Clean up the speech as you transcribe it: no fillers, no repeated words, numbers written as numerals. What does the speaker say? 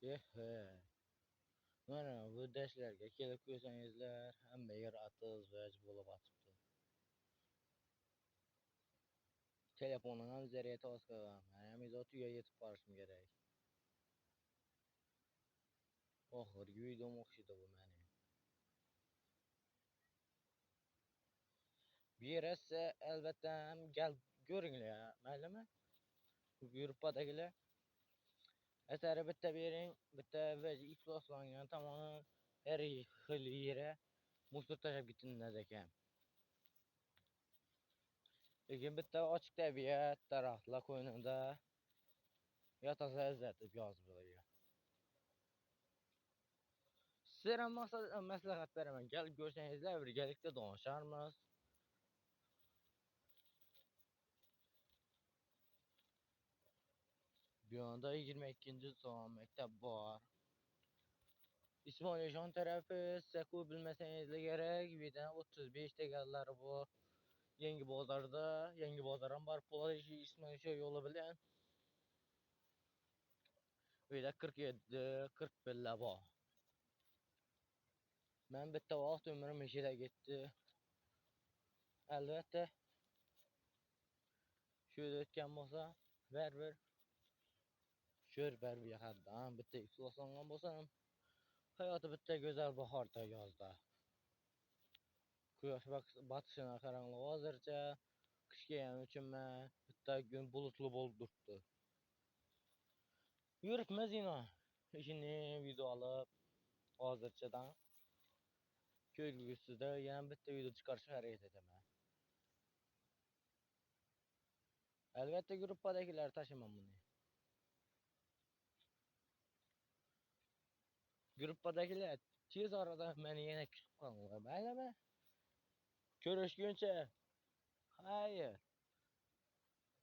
Ehe. Mana bu dashlarga kelib ko'rsangizlar, hamma yer atız vaj bo'lib atibdi. Telefonum ham zaryadi oz qolgan. Mana ham uyiga yetib borishim kerak. Oxirgi videom o'xshaydi bu meni. Bu yersa albatta ham gal ko'ringlar, maylimi? Bu gruppadagilar asari bitta bering, bitta vaj ifloslangan tomoni her xil yere musor tashlab gittinlar ekan. Lekin bitta ochiq tabiat, daraxtlar qo'ynida yotoqsa izzat deb yozib qo'ygan. Sizlarga maslahat beraman. Kelib ko'rsangizlar, birgalikda donishamiz. Bu yonda 22-son maktab bor. İsmoiljon tarafı siz bilmasangiz kerak, videodan 35 deganlari bor. Yangi bozorda, yangi bozor ham bor. Polish İsmoiljon yo'li bilan. Uyda 47, 41 bor. Men bitta vaqt umrim ishida ketdi. Albatta shu o'tgan bo'lsa, baribir sho'r bir yoqdan bitta ifloslangan bo'lsam, hayoti bitta go'zal bahorda yozda. Quyosh botishini qaranglar hozircha qishga ham uchunman bitta kun bulutli bo'lib turibdi. Yuribmiz ino. Ishini video olib hozirchadan ko'rgusida yana bitta video chiqarishga harakat etaman. Albatta gruppadagilar tashiman buni. Gruppadagilar tez orada meni yana kutib qolinglar, maylimi? Ko'rishguncha. Hayır.